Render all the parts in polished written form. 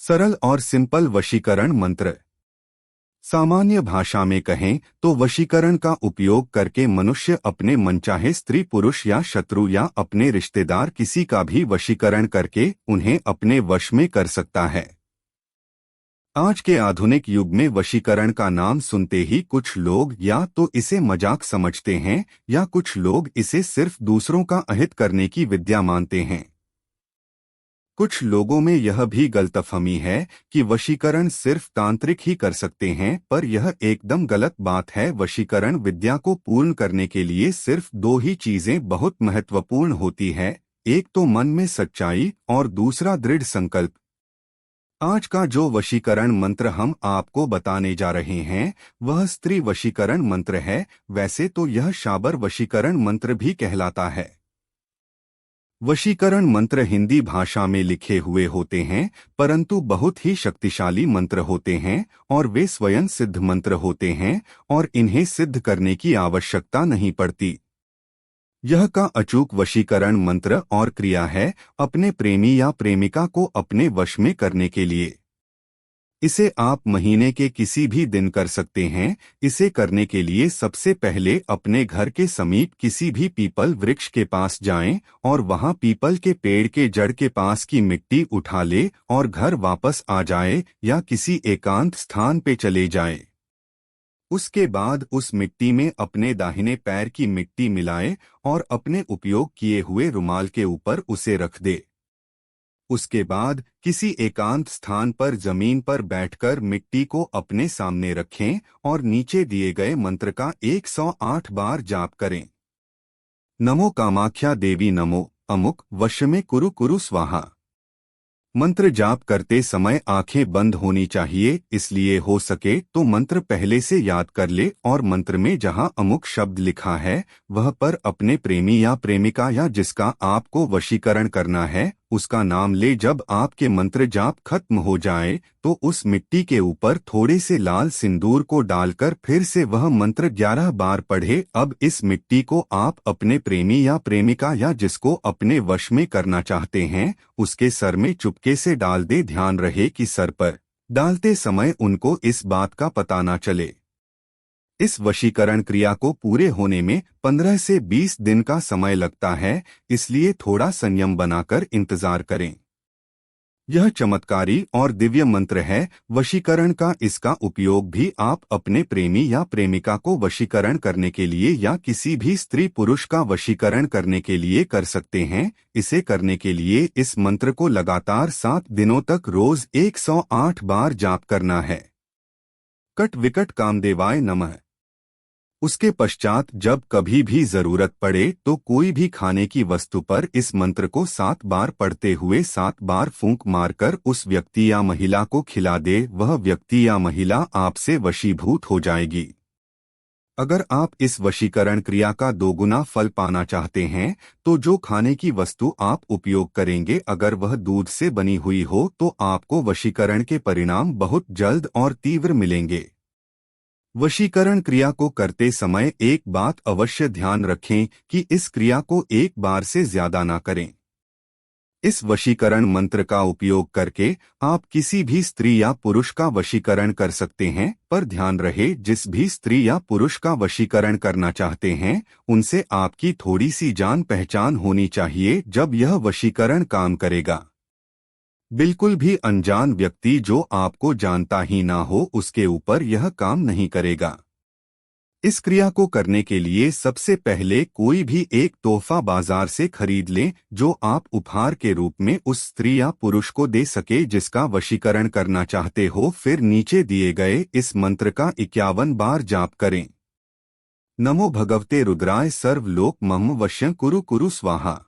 सरल और सिंपल वशीकरण मंत्र। सामान्य भाषा में कहें तो वशीकरण का उपयोग करके मनुष्य अपने मनचाहे स्त्री पुरुष या शत्रु या अपने रिश्तेदार किसी का भी वशीकरण करके उन्हें अपने वश में कर सकता है। आज के आधुनिक युग में वशीकरण का नाम सुनते ही कुछ लोग या तो इसे मजाक समझते हैं या कुछ लोग इसे सिर्फ दूसरों का अहित करने की विद्या मानते हैं। कुछ लोगों में यह भी गलतफहमी है कि वशीकरण सिर्फ तांत्रिक ही कर सकते हैं, पर यह एकदम गलत बात है। वशीकरण विद्या को पूर्ण करने के लिए सिर्फ दो ही चीजें बहुत महत्वपूर्ण होती है, एक तो मन में सच्चाई और दूसरा दृढ़ संकल्प। आज का जो वशीकरण मंत्र हम आपको बताने जा रहे हैं वह स्त्री वशीकरण मंत्र है। वैसे तो यह शाबर वशीकरण मंत्र भी कहलाता है। वशीकरण मंत्र हिंदी भाषा में लिखे हुए होते हैं, परंतु बहुत ही शक्तिशाली मंत्र होते हैं और वे स्वयं सिद्ध मंत्र होते हैं और इन्हें सिद्ध करने की आवश्यकता नहीं पड़ती। यह का अचूक वशीकरण मंत्र और क्रिया है अपने प्रेमी या प्रेमिका को अपने वश में करने के लिए। इसे आप महीने के किसी भी दिन कर सकते हैं। इसे करने के लिए सबसे पहले अपने घर के समीप किसी भी पीपल वृक्ष के पास जाएं और वहां पीपल के पेड़ के जड़ के पास की मिट्टी उठा ले और घर वापस आ जाए या किसी एकांत स्थान पे चले जाएं। उसके बाद उस मिट्टी में अपने दाहिने पैर की मिट्टी मिलाए और अपने उपयोग किए हुए रुमाल के ऊपर उसे रख दे। उसके बाद किसी एकांत स्थान पर जमीन पर बैठकर मिट्टी को अपने सामने रखें और नीचे दिए गए मंत्र का 108 बार जाप करें। नमो कामाख्या देवी नमो अमुक वश में कुरु कुरु स्वाहा। मंत्र जाप करते समय आंखें बंद होनी चाहिए, इसलिए हो सके तो मंत्र पहले से याद कर ले और मंत्र में जहां अमुक शब्द लिखा है वह पर अपने प्रेमी या प्रेमिका या जिसका आपको वशीकरण करना है उसका नाम ले। जब आपके मंत्र जाप खत्म हो जाए तो उस मिट्टी के ऊपर थोड़े से लाल सिंदूर को डालकर फिर से वह मंत्र 11 बार पढ़े। अब इस मिट्टी को आप अपने प्रेमी या प्रेमिका या जिसको अपने वश में करना चाहते हैं उसके सर में चुपके से डाल दे। ध्यान रहे कि सर पर डालते समय उनको इस बात का पता न चले। इस वशीकरण क्रिया को पूरे होने में 15 से 20 दिन का समय लगता है, इसलिए थोड़ा संयम बनाकर इंतजार करें। यह चमत्कारी और दिव्य मंत्र है वशीकरण का। इसका उपयोग भी आप अपने प्रेमी या प्रेमिका को वशीकरण करने के लिए या किसी भी स्त्री पुरुष का वशीकरण करने के लिए कर सकते हैं। इसे करने के लिए इस मंत्र को लगातार 7 दिनों तक रोज 108 बार जाप करना है। कट विकट कामदेवाय नमः। उसके पश्चात जब कभी भी जरूरत पड़े तो कोई भी खाने की वस्तु पर इस मंत्र को 7 बार पढ़ते हुए 7 बार फूंक मारकर उस व्यक्ति या महिला को खिला दे। वह व्यक्ति या महिला आपसे वशीभूत हो जाएगी। अगर आप इस वशीकरण क्रिया का 2 गुना फल पाना चाहते हैं तो जो खाने की वस्तु आप उपयोग करेंगे अगर वह दूध से बनी हुई हो तो आपको वशीकरण के परिणाम बहुत जल्द और तीव्र मिलेंगे। वशीकरण क्रिया को करते समय एक बात अवश्य ध्यान रखें कि इस क्रिया को एक बार से ज्यादा ना करें। इस वशीकरण मंत्र का उपयोग करके आप किसी भी स्त्री या पुरुष का वशीकरण कर सकते हैं, पर ध्यान रहे जिस भी स्त्री या पुरुष का वशीकरण करना चाहते हैं उनसे आपकी थोड़ी सी जान पहचान होनी चाहिए जब यह वशीकरण काम करेगा। बिल्कुल भी अनजान व्यक्ति जो आपको जानता ही ना हो उसके ऊपर यह काम नहीं करेगा। इस क्रिया को करने के लिए सबसे पहले कोई भी एक तोहफा बाजार से खरीद लें जो आप उपहार के रूप में उस स्त्री या पुरुष को दे सके जिसका वशीकरण करना चाहते हो। फिर नीचे दिए गए इस मंत्र का 51 बार जाप करें। नमो भगवते रुद्राय सर्वलोक मम वश्य कुरु कुरु स्वाहा।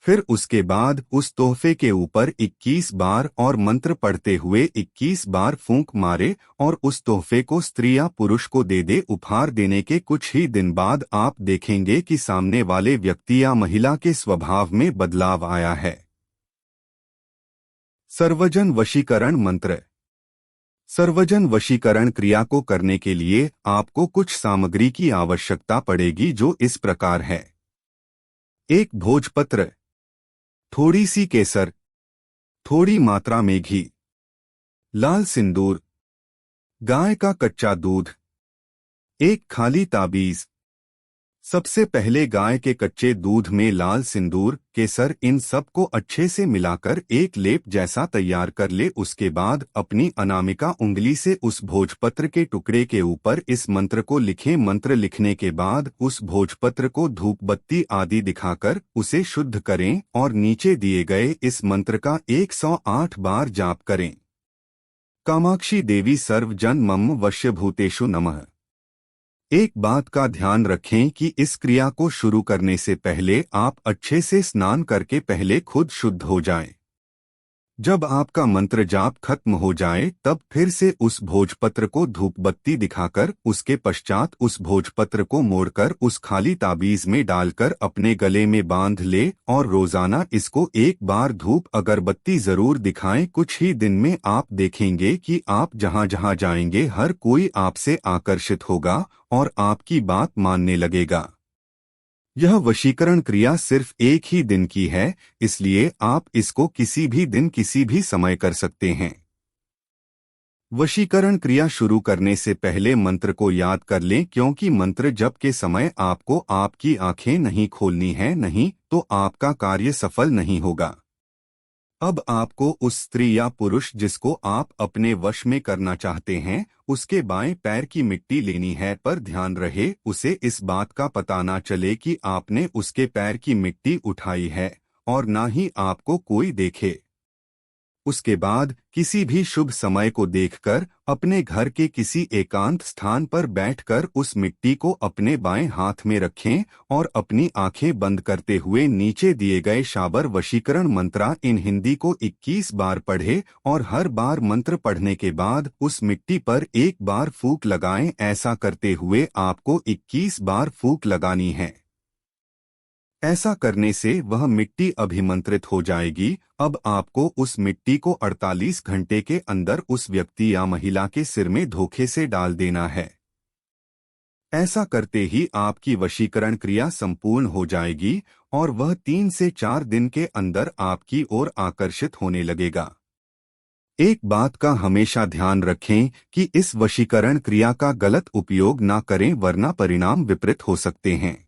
फिर उसके बाद उस तोहफे के ऊपर 21 बार और मंत्र पढ़ते हुए 21 बार फूंक मारे और उस तोहफे को स्त्री या पुरुष को दे दे। उपहार देने के कुछ ही दिन बाद आप देखेंगे कि सामने वाले व्यक्ति या महिला के स्वभाव में बदलाव आया है। सर्वजन वशीकरण मंत्र। सर्वजन वशीकरण क्रिया को करने के लिए आपको कुछ सामग्री की आवश्यकता पड़ेगी जो इस प्रकार है। 1 भोजपत्र, थोड़ी सी केसर, थोड़ी मात्रा में घी, लाल सिंदूर, गाय का कच्चा दूध, एक खाली ताबीज। सबसे पहले गाय के कच्चे दूध में लाल सिंदूर, केसर, इन सब को अच्छे से मिलाकर एक लेप जैसा तैयार कर ले। उसके बाद अपनी अनामिका उंगली से उस भोजपत्र के टुकड़े के ऊपर इस मंत्र को लिखें। मंत्र लिखने के बाद उस भोजपत्र को धूप बत्ती आदि दिखाकर उसे शुद्ध करें और नीचे दिए गए इस मंत्र का 108 बार जाप करें। कामाक्षी देवी सर्वजन मम वश्यभूतेषु नमः। एक बात का ध्यान रखें कि इस क्रिया को शुरू करने से पहले आप अच्छे से स्नान करके पहले खुद शुद्ध हो जाएं। जब आपका मंत्र जाप खत्म हो जाए तब फिर से उस भोजपत्र को धूप बत्ती दिखाकर उसके पश्चात उस भोजपत्र को मोड़कर उस खाली ताबीज में डालकर अपने गले में बांध ले और रोजाना इसको एक बार धूप अगरबत्ती जरूर दिखाएं। कुछ ही दिन में आप देखेंगे कि आप जहां जहां जाएंगे हर कोई आपसे आकर्षित होगा और आपकी बात मानने लगेगा। यह वशीकरण क्रिया सिर्फ एक ही दिन की है, इसलिए आप इसको किसी भी दिन किसी भी समय कर सकते हैं। वशीकरण क्रिया शुरू करने से पहले मंत्र को याद कर लें, क्योंकि मंत्र जप के समय आपको आपकी आंखें नहीं खोलनी है, नहीं तो आपका कार्य सफल नहीं होगा। अब आपको उस स्त्री या पुरुष जिसको आप अपने वश में करना चाहते हैं उसके बाएं पैर की मिट्टी लेनी है, पर ध्यान रहे उसे इस बात का पता ना चले कि आपने उसके पैर की मिट्टी उठाई है और ना ही आपको कोई देखे। उसके बाद किसी भी शुभ समय को देखकर अपने घर के किसी एकांत स्थान पर बैठकर उस मिट्टी को अपने बाएं हाथ में रखें और अपनी आंखें बंद करते हुए नीचे दिए गए शाबर वशीकरण मंत्रा इन हिंदी को 21 बार पढ़े और हर बार मंत्र पढ़ने के बाद उस मिट्टी पर एक बार फूंक लगाएं। ऐसा करते हुए आपको 21 बार फूंक लगानी है। ऐसा करने से वह मिट्टी अभिमंत्रित हो जाएगी। अब आपको उस मिट्टी को 48 घंटे के अंदर उस व्यक्ति या महिला के सिर में धोखे से डाल देना है। ऐसा करते ही आपकी वशीकरण क्रिया संपूर्ण हो जाएगी और वह 3 से 4 दिन के अंदर आपकी ओर आकर्षित होने लगेगा। एक बात का हमेशा ध्यान रखें कि इस वशीकरण क्रिया का गलत उपयोग ना करें, वरना परिणाम विपरीत हो सकते हैं।